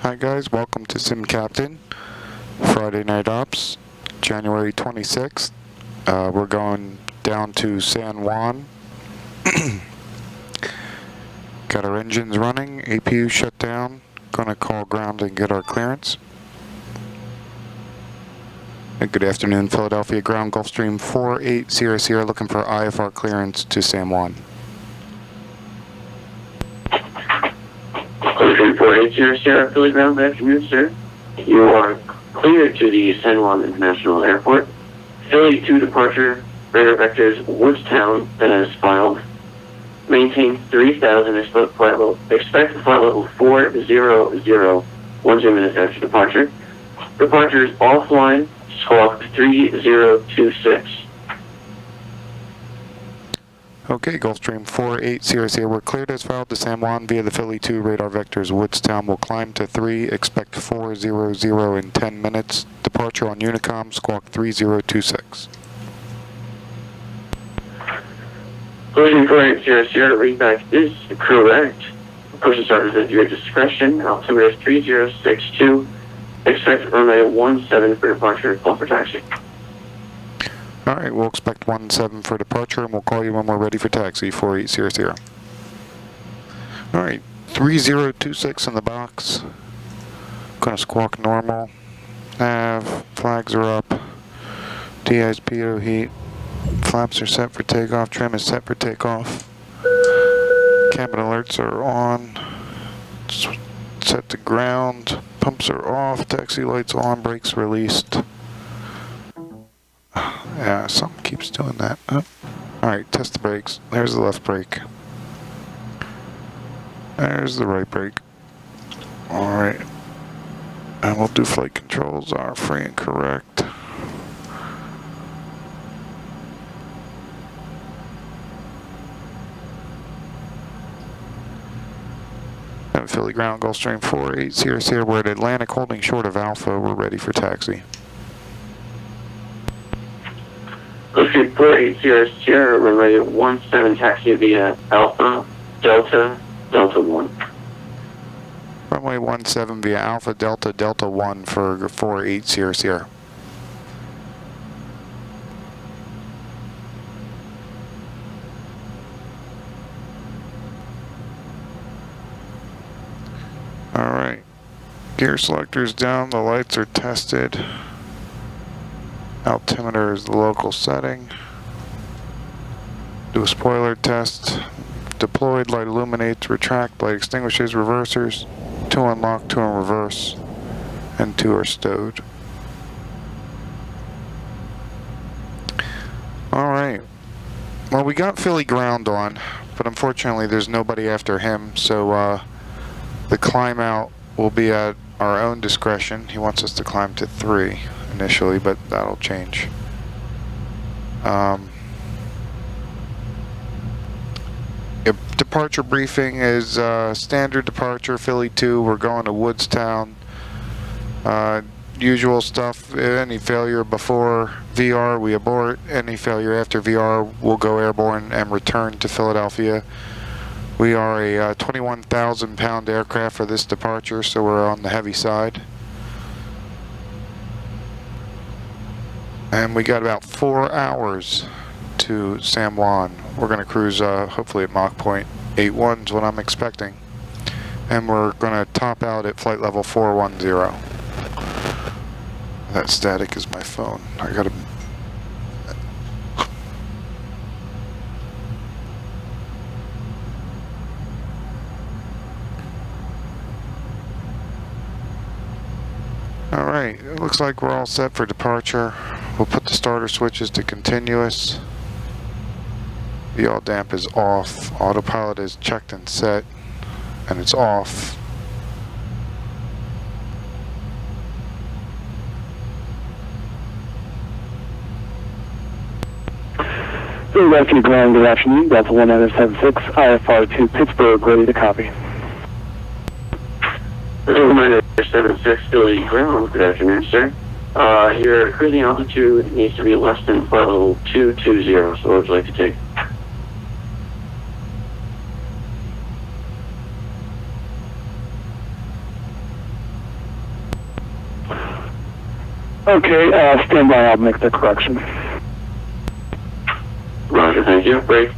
Hi guys, welcome to Sim Captain, Friday Night Ops, January 26th. We're going down to San Juan. Got our engines running, APU shut down, gonna call ground and get our clearance. Good afternoon, Philadelphia ground, Gulfstream 48 Sierra Sierra, looking for IFR clearance to San Juan. Gulfstream 48 Sierra Sierra, Philly ground, good afternoon, sir. You are cleared to the San Juan International Airport. Philly to departure, radar vectors, Woodstown as filed. Maintain 3000, expect flight level 400, 10 minutes after departure. Departure is offline, squawk 3026. Okay, Gulfstream 48 Sierra Sierra, we're cleared as filed to San Juan via the Philly 2 radar vectors. Woodstown will climb to 3, expect 400 in 10 minutes. Departure on Unicom, squawk 3026. Gulfstream 48 Sierra Sierra, readback is correct. Approach starters at your discretion. Altimeter is 3062. Expect runway 17 for departure, call for taxi. Alright, we'll expect 17 for departure and we'll call you when we're ready for taxi, 48 Sierra Sierra. Alright, 3026 in the box. Gonna squawk normal. Nav, flags are up. DI's pitot heat. Flaps are set for takeoff, trim is set for takeoff. Cabin alerts are on. Set to ground. Pumps are off, taxi lights on, brakes released. Yeah, something keeps doing that. Oh. Alright, test the brakes. There's the left brake. There's the right brake. Alright. And we'll do flight controls are free and correct. And Philly ground, Gulfstream 48 Sierra Sierra, we're at Atlantic holding short of Alpha. We're ready for taxi. Gulfstream 48 Sierra Sierra, runway 17 taxi via Alpha Delta Delta 1. Runway 17 via Alpha Delta Delta 1 for 48 Sierra Sierra. Alright, gear selector's down, the lights are tested. Altimeter is the local setting. Do a spoiler test. Deployed, light illuminates, retract, light extinguishes, reversers. 2 unlock, 2 in reverse, and 2 are stowed. Alright. Well, we got Philly ground on, but unfortunately there's nobody after him, so the climb out will be at our own discretion. He wants us to climb to 3 initially, but that'll change. Departure briefing is standard departure, Philly 2, we're going to Woodstown. Usual stuff, any failure before VR, we abort. Any failure after VR, we'll go airborne and return to Philadelphia. We are a 21,000 pound aircraft for this departure, so we're on the heavy side. And we got about 4 hours to San Juan. We're going to cruise hopefully at Mach point 81 is what I'm expecting. And we're going to top out at flight level 410. That static is my phone. I got to... Alright, it looks like we're all set for departure. We'll put the starter switches to continuous. The yaw damp is off. Autopilot is checked and set, and it's off. Philadelphia ground, good afternoon. Delta 1976, IFR to Pittsburgh, ready to copy. Delta 76, Philly ground, good afternoon, sir. Your cruising altitude needs to be less than flight level 220, so what would you like to take? Okay, stand by, I'll make the correction. Roger, thank you. Break.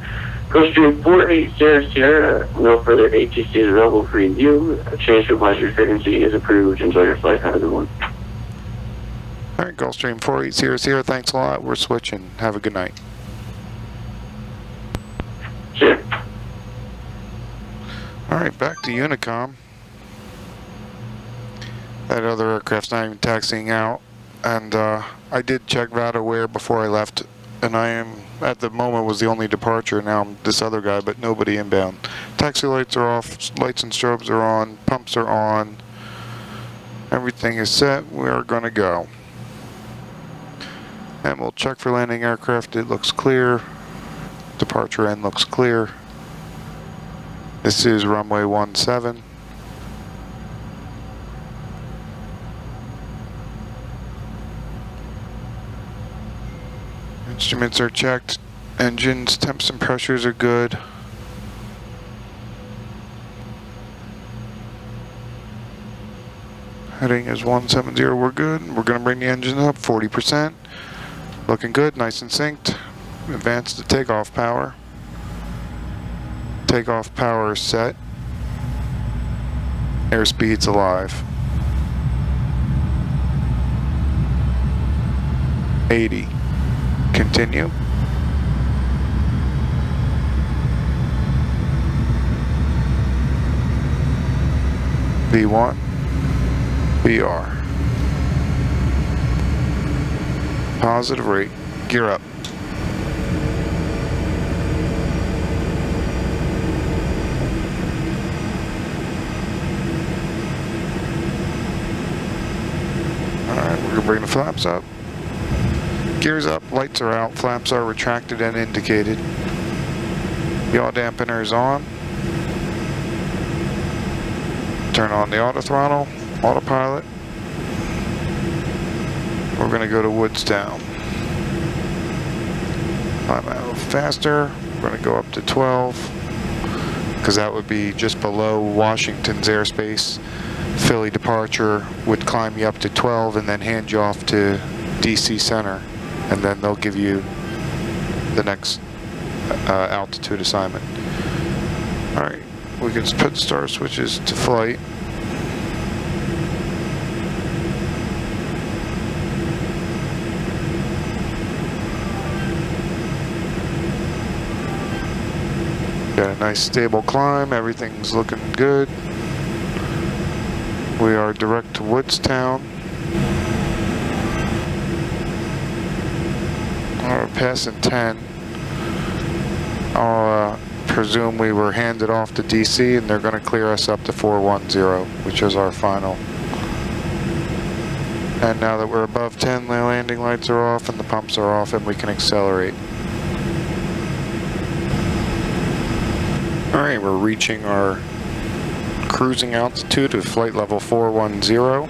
Gulfstream 480 Sierra, no further ATC is available for review. Change to advisory frequency is approved. Enjoy your flight. Have a good one. All right, Gulfstream 480 Sierra, thanks a lot. We're switching. Have a good night. See ya. All right, back to Unicom. That other aircraft's not even taxiing out. And I did check VATAware before I left. And I am, at the moment, was the only departure. Now I'm this other guy, but nobody inbound. Taxi lights are off, lights and strobes are on, pumps are on. Everything is set. We are going to go. And we'll check for landing aircraft. It looks clear. Departure end looks clear. This is runway 17. Instruments are checked. Engines, temps and pressures are good. Heading is 170, we're good. We're going to bring the engine up 40%. Looking good, nice and synced. Advance to takeoff power. Takeoff power is set. Airspeed's alive. 80. Continue. V1. VR. Positive rate. Gear up. Alright, we're gonna bring the flaps up. Gears up, lights are out, flaps are retracted and indicated. Yaw dampener is on. Turn on the auto throttle, autopilot. We're going to go to Woodstown. Climb out a little faster. We're going to go up to 12 because that would be just below Washington's airspace. Philly departure would climb you up to 12 and then hand you off to DC Center, and then they'll give you the next altitude assignment. Alright, we can put star switches to flight. Got a nice stable climb, everything's looking good. We are direct to Woodstown. We're passing 10. I'll presume we were handed off to DC and they're going to clear us up to 410, which is our final. And now that we're above 10, the landing lights are off and the pumps are off and we can accelerate. Alright, we're reaching our cruising altitude of flight level 410.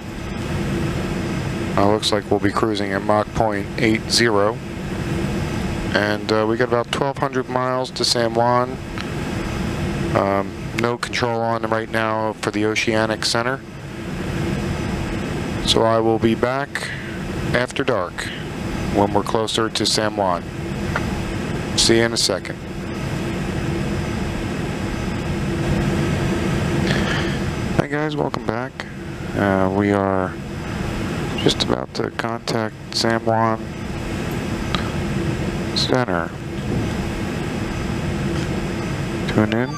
Looks like we'll be cruising at Mach 0.80. And we got about 1,200 miles to San Juan. No control on right now for the Oceanic Center. So I will be back after dark when we're closer to San Juan. See you in a second. Hi guys, welcome back. We are just about to contact San Juan Center. Tune in.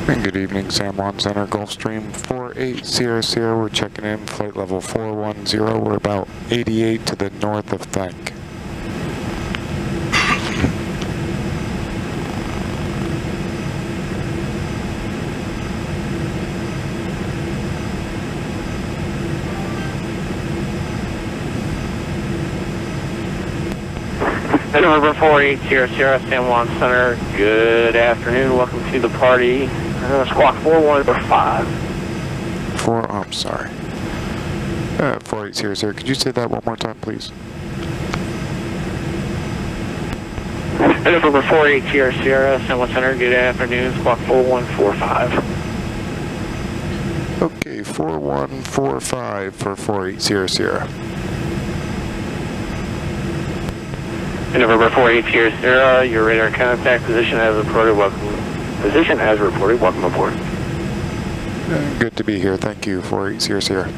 And good evening, San Juan Center, Gulfstream 480 we're checking in, flight level 410, we're about 88 to the north of Thank. November 480 San Juan Center, good afternoon, welcome to the party. Squawk 4145. I'm sorry. 480, could you say that one more time, please? November 48 Sierra Sierra, San Juan Center, good afternoon, squawk 4145. Okay, 4145 for 48 Sierra Sierra. November 48 Sierra Sierra, your radar contact position as reported, welcome. Position as reported, welcome aboard. Good to be here, thank you, 48 Sierra Sierra.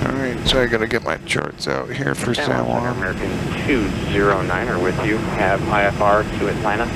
Alright, so I gotta get my charts out here for San Juan. American 209 are with you, have IFR to Atlanta.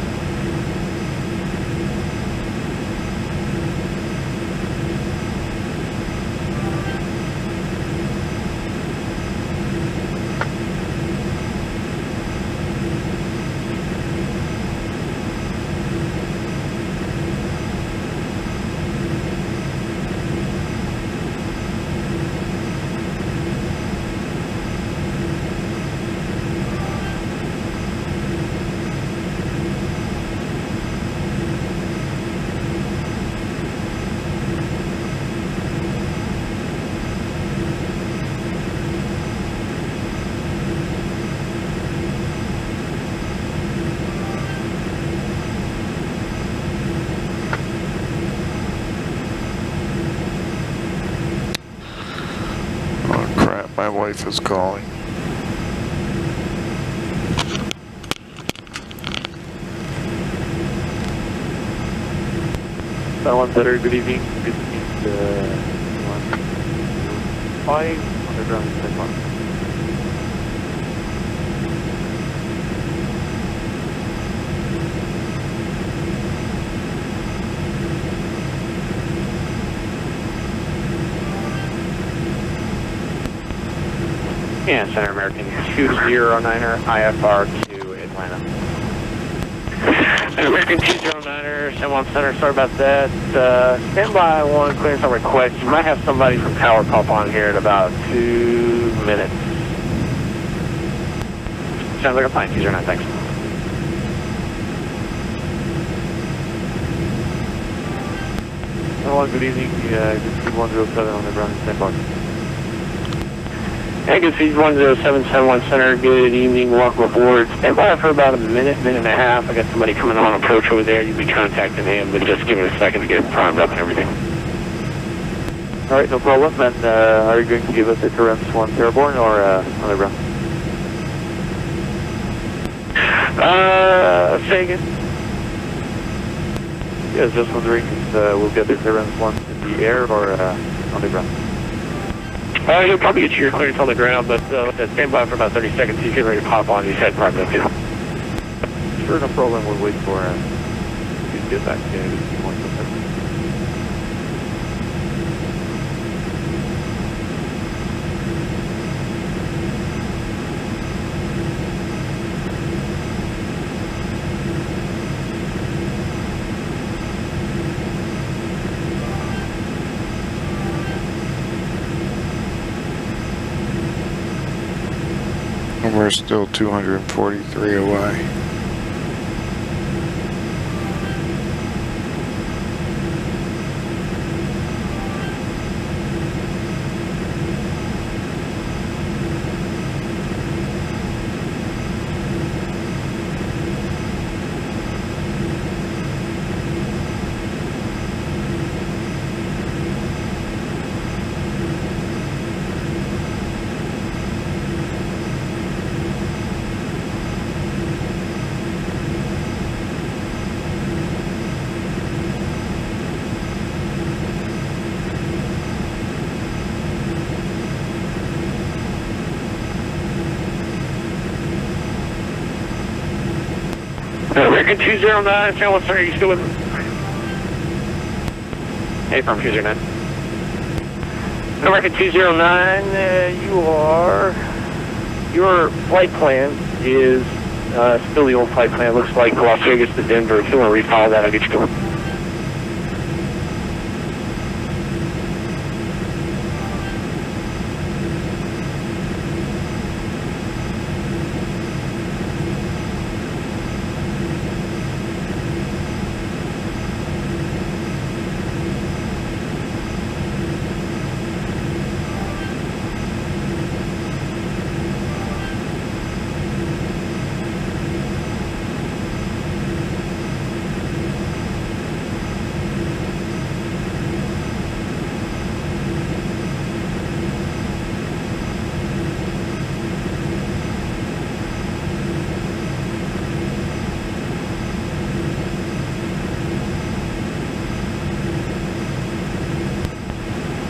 My wife is calling. San Juan Center, good evening. Good evening. 5 underground San and Center American 209er IFR to Atlanta. American 209er, San Juan Center, sorry about that. Stand by one clearance on request. You might have somebody from Tower pop on here in about 2 minutes. Sounds like a fine, 209, thanks. Hello, good evening. Good speed 107 on the ground in St. Bar. Hey, good speed 107, San Juan Center, good evening, welcome aboard. Stand by for about a minute, minute and a half. I got somebody coming on approach over there. You'll be contacting him, but just give it a second to get it primed up and everything. All right, no problem. And are you going to give us a Terrence 1 airborne or on the ground? Say again? Yes, just wondering if we'll get the Terrence 1 in the air or on the ground. He'll probably get you your clearance on the ground, but stand by for about 30 seconds. He's getting ready to pop on. He's head primed up too. Sure, no problem. We'll wait for you to get back to the C1. We're still 243 away. American 209, San Juan Center, are you still with me? Hey, from 209. American 209, your flight plan is still the old flight plan. Looks like Las Vegas to Denver. If you want to refile that, I'll get you going.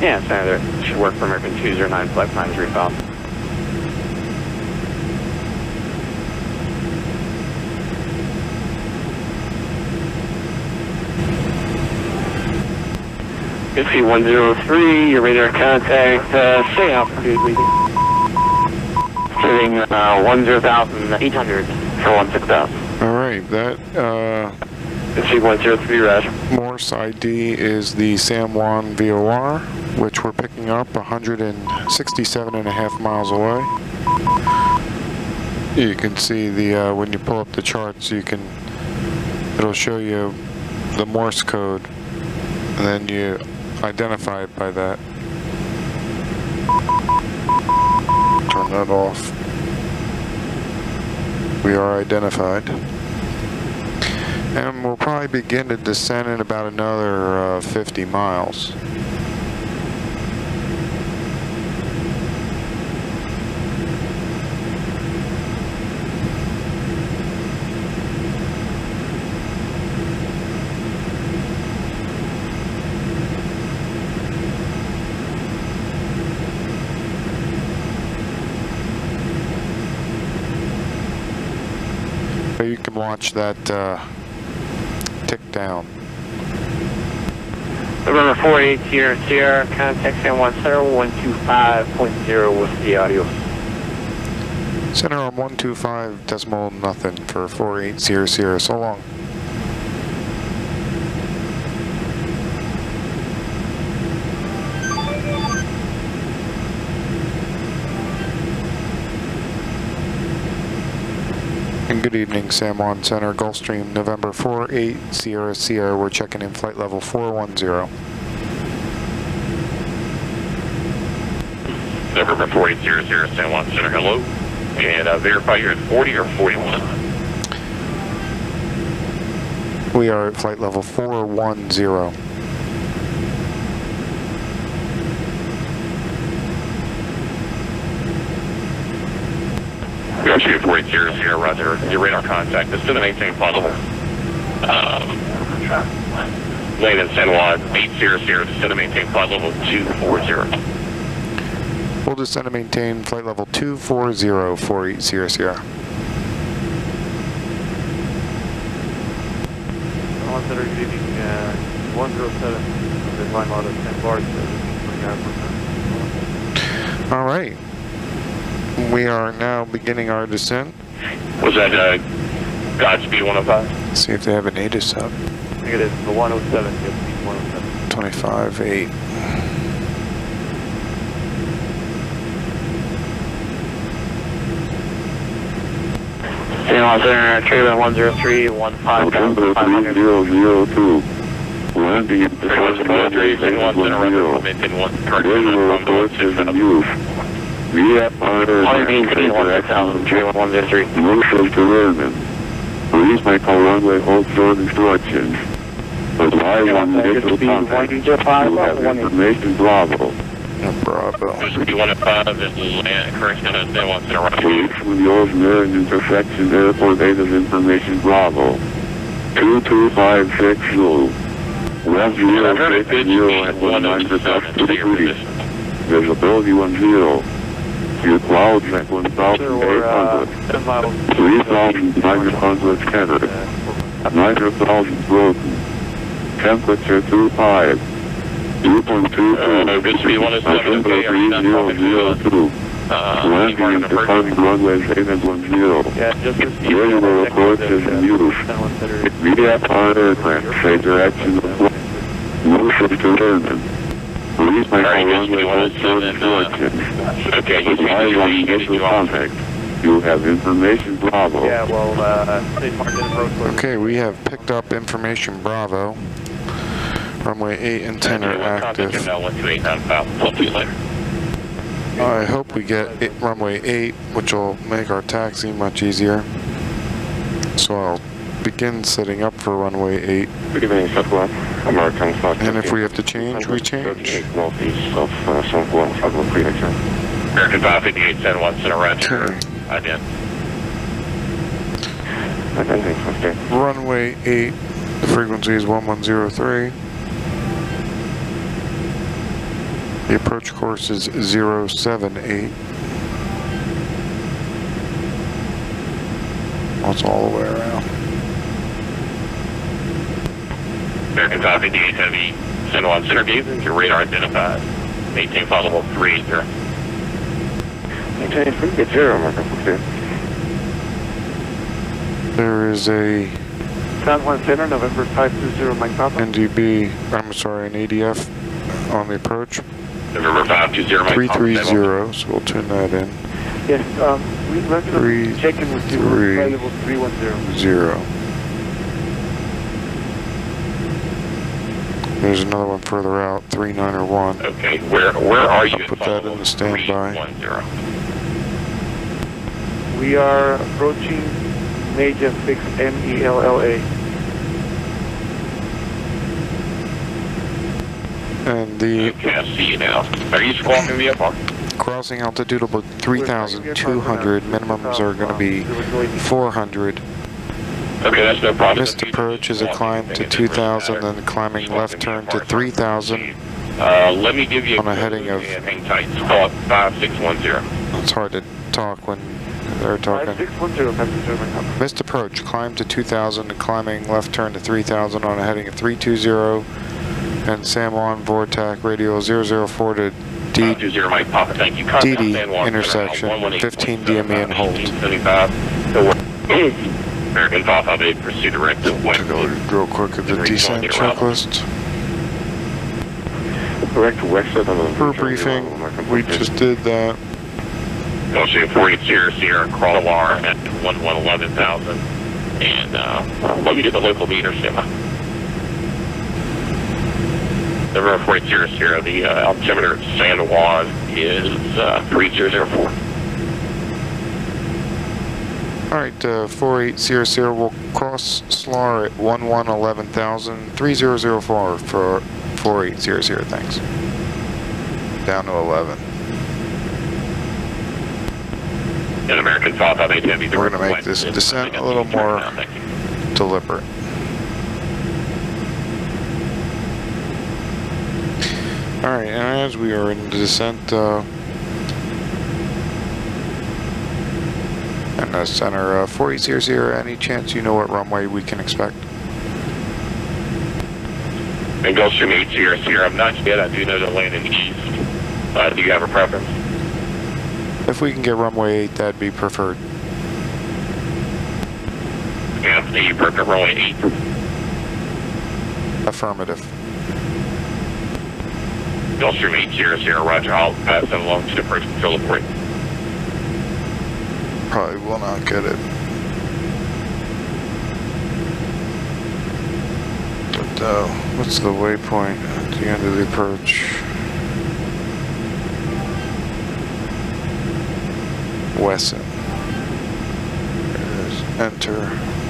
Yeah, Senator. Should work for American 209 flight 9 is refouled. Good see 103, your radar contact, stay altitude leading. Sitting 10,800 for 16,000. Alright, that, Good see 103, Roger. Morse ID is the San Juan VOR, which we're picking up 167.5 miles away. You can see the, when you pull up the charts, it'll show you the Morse code, and then you identify it by that. Turn that off. We are identified. And we'll probably begin to descend in about another 50 miles. You can watch that tick down. November 48 Sierra Sierra, contact San Juan Center 125.0 with the audio. Center on 125 decimal nothing for 48 Sierra Sierra. So long. And good evening, San Juan Center, Gulfstream, November 48 Sierra Sierra. We're checking in flight level 410. November 48 Sierra Sierra, San Juan Center, hello. And verify you're at 40 or 41. We are at flight level 410. We are shooting 48 Sierra Sierra, roger. Your radar contact is still to maintain flight level. Lane in San Juan, 8 Sierra Sierra, descend to maintain flight level 240. We'll descend to maintain flight level 240, 48 Sierra Sierra. One Center, good evening, 107, the line out of 10 bars, All right. We are now beginning our descent. Was that Godspeed 105? Let's see if they have a native sub. I think it is the 107, yes, 107. 25-8. San Juan Center, trailer 103, 15,500. 002. Landing in the San Juan Center, roger. Maintain one current reports in use. We have ordered maintain 1,000, trailer 103. Motion to Vernon. Please make a runway hold short instructions. Advise on initial contact. You have information Bravo. Bravo. Godspeed 105 is land current San Juan Center, roger. Please from yours Marion intersection airport native information Bravo. 2256 West 060 at 19 Visibility 10. Your clouds at 1,800. 3,900 scattered. 9,000 broken. Temperature 25. 2.22. Godspeed 107, okay, are you not talking to 002. Landing in departing runway 810. Yeah, just this Radio reports is in use. VFR aircraft, say direction of motion to Vernon. Please make a runway hold short instructions. Okay, Advise on initial contact. You have information Bravo. Yeah, well, State Martin approach. Okay, we have picked up information Bravo. Runway 8 and 10 are active. I hope we get runway 8, which will make our taxi much easier. So I'll begin setting up for runway 8. Good evening, Southwest. American South. And if we have to change, we change. Northeast of San Juan, Southwest Prediction. American 558, San Juan Center, roger. Okay. Ident. Runway 8, the frequency is 1103. The approach course is 078. That's all the way around. American Top 58 Heavy, San Juan Center Gazing, your radar identified. Maintain possible 380. Maintain 380, American 58. There is a San Juan Center, November 520, Mike Papa. NDB, I'm sorry, an ADF on the approach. November 520, Mike 330, so we'll tune that in. Yes, we regularly check in with you. Available 310. 0. There's another one further out, 391. Okay, where are you? I'll put that in the standby. 310. We are approaching Major 6 MELLA. And the Okay, I see you now. Are you squawking me up, Mark? crossing altitude will be 3,200. Minimums are going to be 400. Okay, that's no problem. Missed approach is a climb to 2,000, then climbing left turn to 3,000. Let me give you On a heading of- hang tight. Squawk 5610. It's hard to talk when they're talking. 5610, passenger Mike Papa. Missed approach, climb to 2,000, climbing left turn to 3,000 on a heading of 320. And San Juan Vortac radio 004 to 520 Mike Papa, thank you. DD intersection, 15 DME and hold. 1875. American 558, pursue direct to west. To go real quick at the descent checklist. Direct to west of the... For briefing, we just did that. Gulfstream 480 Sierra, Crawlar at 11,000. And let me get the local meter, Sima. Number 480 Sierra, the altimeter at San Juan is 3004. Alright, 4800 will cross SLAR at 11,000, 3004 for 4800, thanks. Down to 11. And American 558 Heavy. We're going to make this descent a little more deliberate. Alright, and as we are in the descent, and the center 4800, any chance you know what runway we can expect? And Gulfstream 80 Sierra, I'm not yet, I do know to land in the east. Do you have a preference? If we can get runway 8, that'd be preferred. Anthony, you prefer runway 8. Affirmative. Gulfstream 80 Sierra, roger, I'll pass that along to the approach control report. Probably will not get it. But what's the waypoint at the end of the approach? Wesson. There it is. Enter,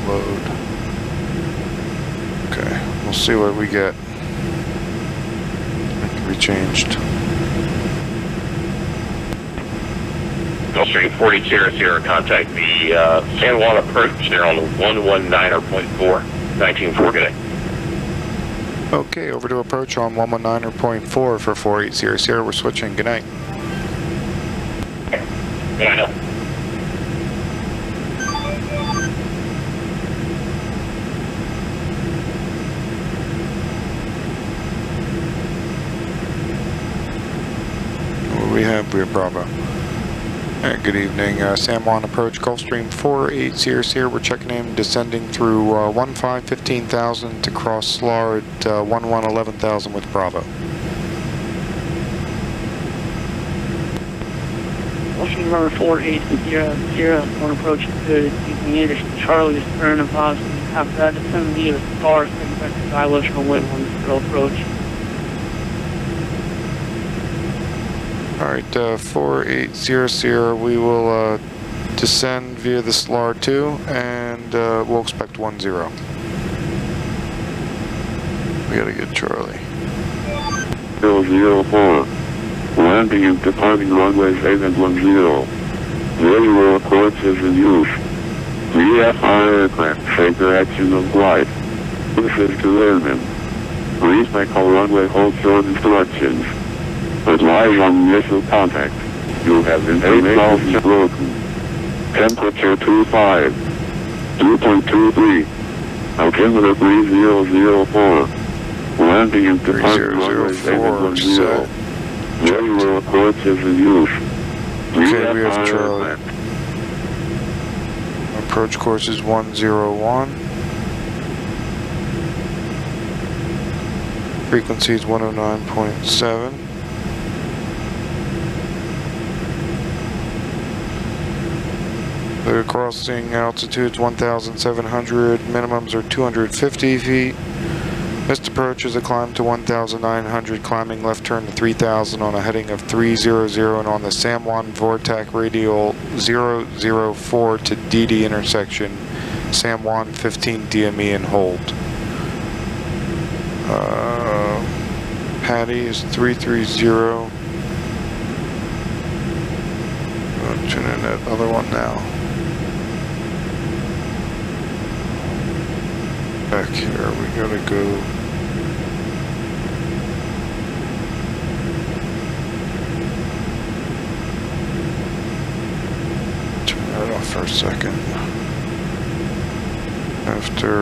load. Okay, we'll see what we get. It can be changed. Gulfstream 40 Sierra, contact the San Juan approach. They're on 119.4, 19.4 good day. Okay, over to approach on 119.4 for 4800 Sierra. We're switching. Good night. Good night. What do we have? We have Bravo. Good evening, San Juan approach, Gulfstream 480 Sierra. We're checking in, descending through 15,000 to cross SLAR at 11,000 with Bravo. Gulfstream number 480 Sierra, on approach good. Using Yiddish Charlie is turn and positive. After that, descend via the stars, taking back to dilutional wind on this drill approach. Alright, 480 Sierra, we will descend via the SLAR 2 and we'll expect 10. We gotta get Charlie. 004. Landing and departing runways 8 and 10. Very course is in use. VFR aircraft, take direction of flight. This is to airmen. Please make all runway hold short instructions. Advise on missile contact. You have information broken. Temperature 25. 2.23. Altimeter 3004. Landing in departure runway 810. Regular approach is in use. Okay, we have Charlie. Approach course is 101. Frequency is 109.7. The crossing altitude is 1,700. Minimums are 250 feet. Missed approach is a climb to 1,900, climbing left turn to 3,000 on a heading of 300 and on the San Juan Vortac radial 004 to DD intersection, San Juan 15 DME and hold. Patty is 330. I'll tune in that other one now. Back here, we gotta go. Turn that off for a second. After,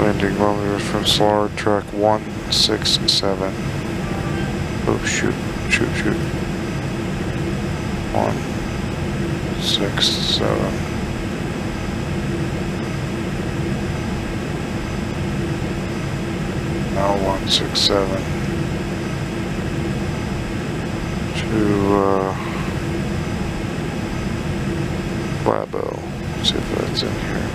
landing runway from SLAR track 167. Oh, shoot. Shoot. 167. Now 167. To Labo. See if that's in here.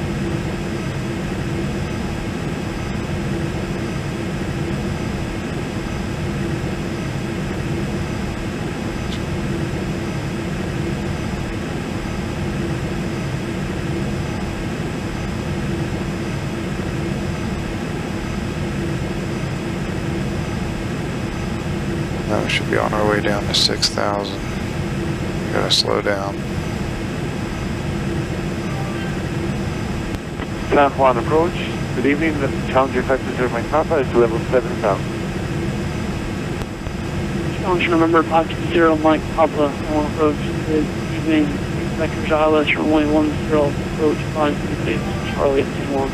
Now we should be on our way down to 6,000. We gotta slow down. San Juan approach. Good evening, the Challenger 520 Mike Papa is level 7,000. Challenger November 520 Mike Papa, on approach. Good evening, vectors ILS runway 10, approach 538, Charlie at San Juan.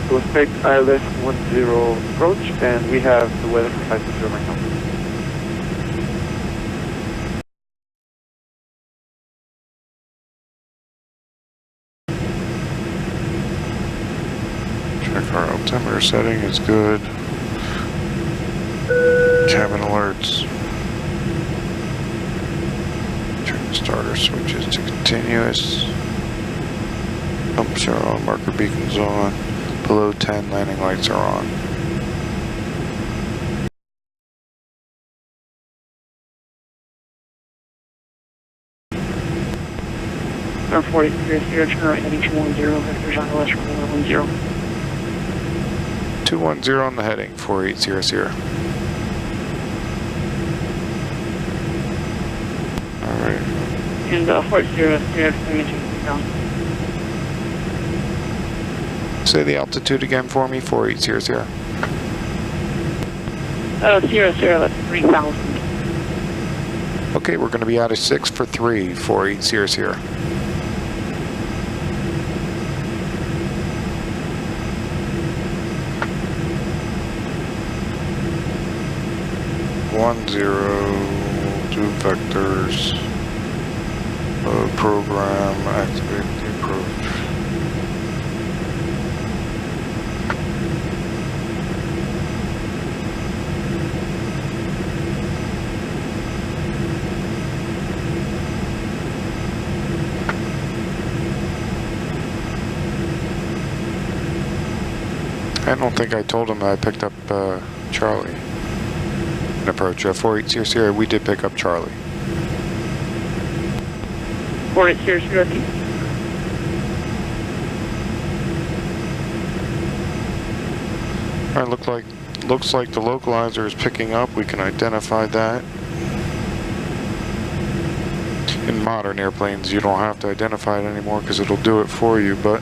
We'll expect ILS 10 approach, and we have the weather for 520 Mike Papa. Check our altimeter setting is good. Cabin alerts. Turn the starter switches to continuous. Pumps are on, marker beacons on. Below 10, landing lights are on. Number 40, turn right heading 210, vectors ILS runway 10. 210 on the heading, 4800. Alright. And 40, down. Say the altitude again for me, 4800. 00, that's 3,000. Okay, we're going to be out of 6 for 3, 4800. One zero, two vectors, program, activate the approach. I don't think I told him that I picked up Charlie. Approach 4800, we did pick up Charlie. 4800. Alright, looks like the localizer is picking up. We can identify that. In modern airplanes, you don't have to identify it anymore because it'll do it for you, but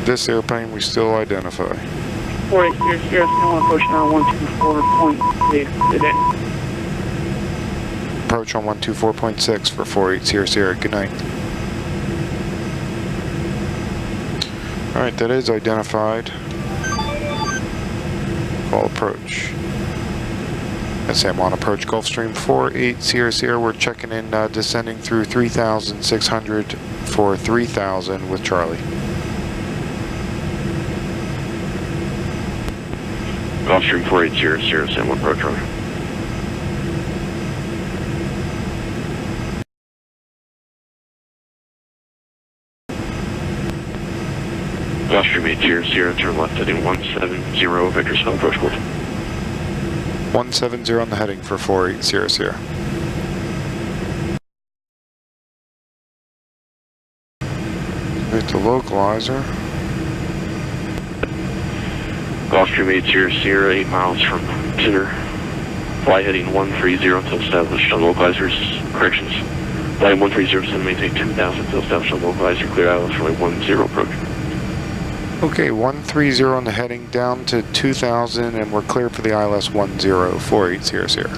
this airplane we still identify. 4800, San Juan approaching on 124.6 today. Approach on 124.6 for 4800. Good night. Alright, that is identified. Call approach. That's San Juan approach Gulfstream 4800. We're checking in, descending through 3,600 for 3,000 with Charlie. Gulfstream 4800, San Juan approach, Charlie. Gulfstream 800, turn left heading 170, Victor Sun approach course. 170 on the heading for 4800. Hit the localizer. Gulfstream 800, 8 miles from center. Fly heading 130 until established on localizers. Corrections. Fly 130, send maintain 10,000 until established on localizer. Clear islands for like 10 approach. Okay, 130 on the heading down to 2,000 and we're clear for the ILS 10 4800.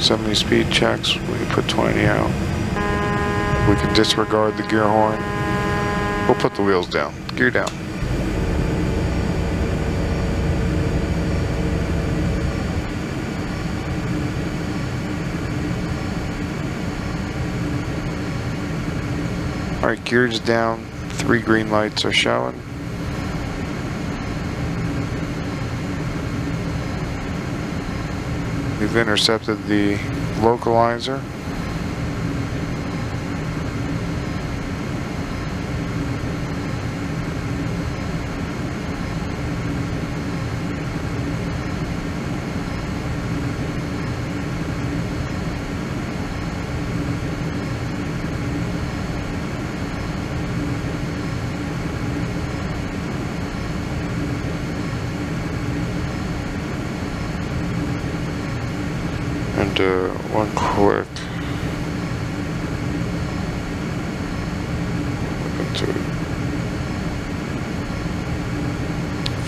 $170 speed checks, we can put 20 out. We can disregard the gear horn. We'll put the wheels down. Gear down. Alright, gears down, 3 green lights are showing. We've intercepted the localizer. And one quick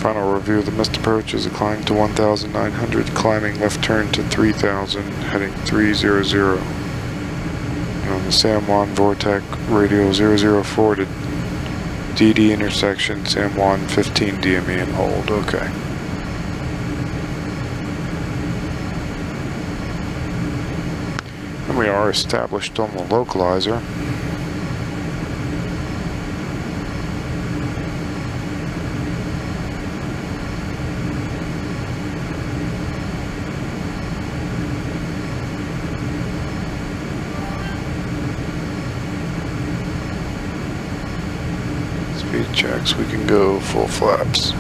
final review of the missed approach is a climb to 1,900, climbing left turn to 3,000, heading 300. And on the San Juan Vortec radio 004 to DD intersection, San Juan 15 DME and hold. Okay. And we are established on the localizer. Speed checks, we can go full flaps.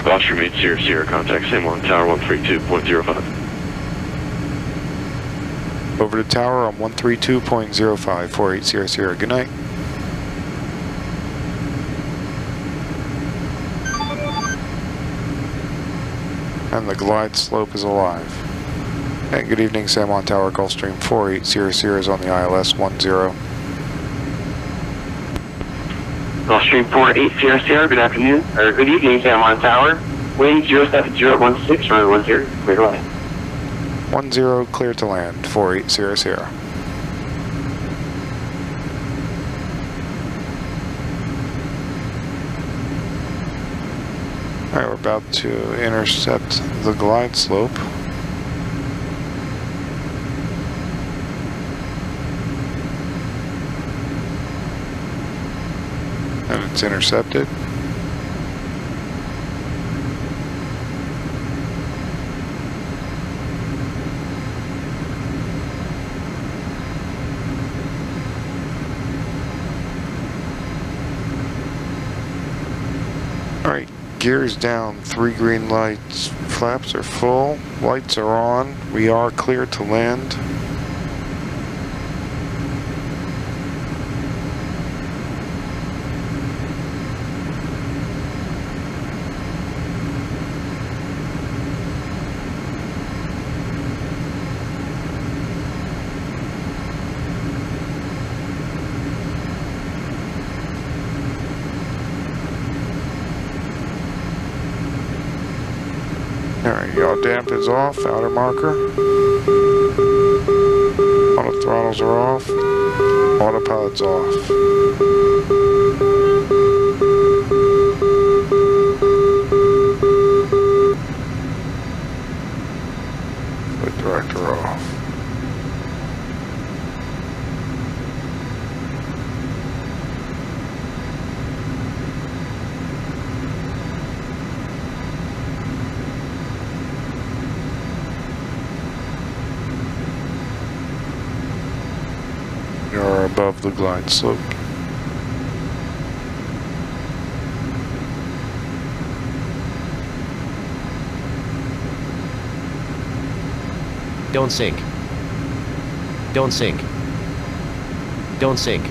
Gulfstream 800, contact San Juan Tower 132.05. Over to tower on 132.05, 4800. Good night. And the glide slope is alive. And good evening, San Juan Tower, Gulfstream 4800 is on the ILS 10. Gulfstream 4800, good afternoon, or good evening, San Juan Tower. Wind 07016, runway 10, clear to land. 10 clear to land, 4800. Alright, we're about to intercept the glide slope. And it's intercepted. Alright, gears down, 3 green lights, flaps are full, lights are on, we are clear to land. Alright, yaw damp is off, outer marker. Auto throttles are off. Autopilot's off. Flight director off. You're above the glide slope. Don't sink. Don't sink. Don't sink.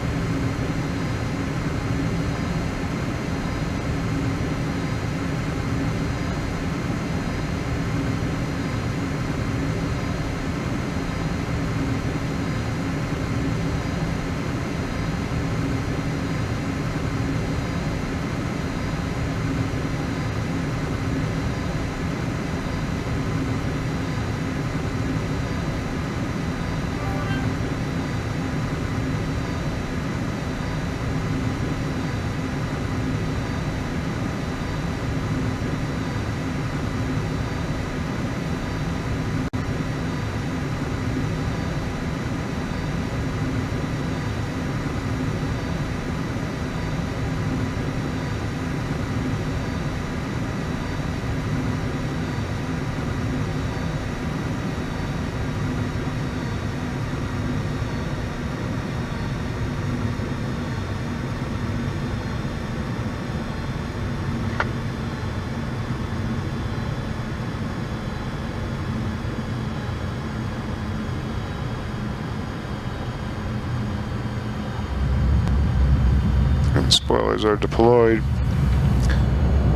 And spoilers are deployed.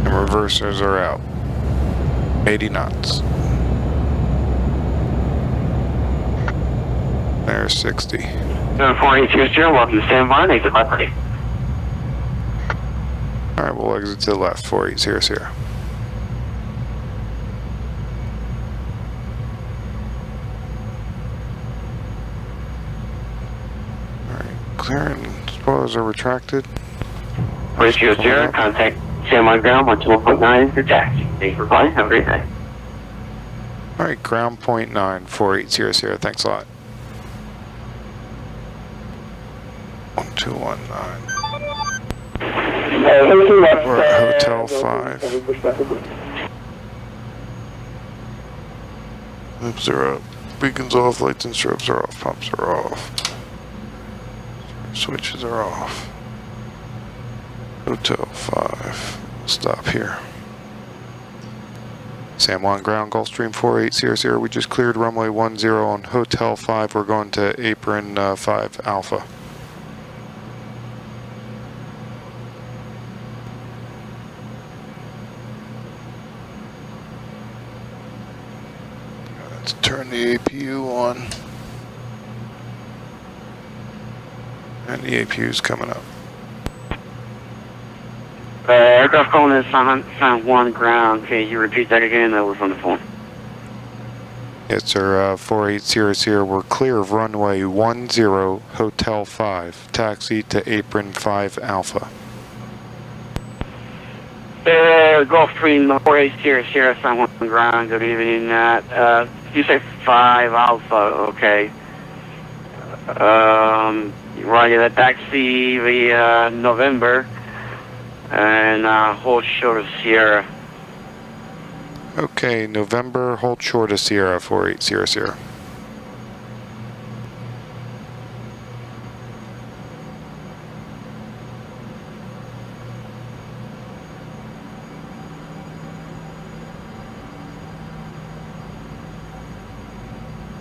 And reversers are out. 80 knots. There's 60. 4820, welcome to standby, exit left ready. Alright, we'll exit to the left, 4800. Alright, clearing. Spoilers are retracted. 4820, contact standby ground 121.9 for taxi. Thank you for flying, have a great day. Alright, ground point 9, 4800, thanks a lot. 1219. We're at Hotel 5. Lips are up. Beacons off, lights and strobes are off, pumps are off. Switches are off. Hotel 5. Stop here. San Juan ground, Gulfstream 4800. We just cleared runway 10 on Hotel 5. We're going to apron 5 Alpha. Let's turn the APU on. And the APU is coming up. Aircraft calling in San Juan ground. Can you repeat that again? That was on the phone. Yes, sir. 4800. We're clear of runway 10, Hotel 5. Taxi to apron 5 Alpha. Gulf Stream 48 Sierra San Juan ground. Good evening. You say 5 Alpha, okay. Roger that taxi via November and hold short of Sierra. Okay, November, hold short of Sierra, 4800.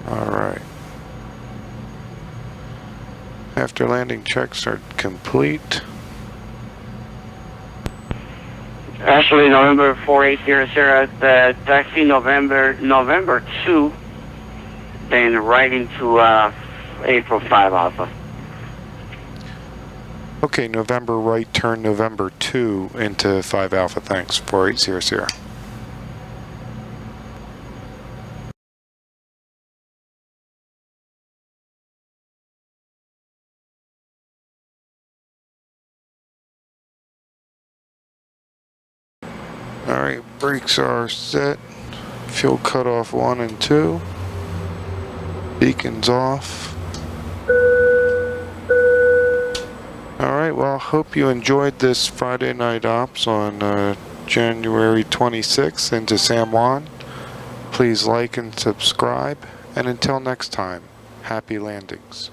Alright. After landing checks are complete. Actually, November 4800, taxi November 2, then right into April 5 Alpha. Okay, November right turn November 2 into 5 Alpha, thanks, 4800. Alright, brakes are set. Fuel cutoff 1 and 2. Beacons off. Alright, well, hope you enjoyed this Friday night ops on January 26th into San Juan. Please like and subscribe, and until next time, happy landings.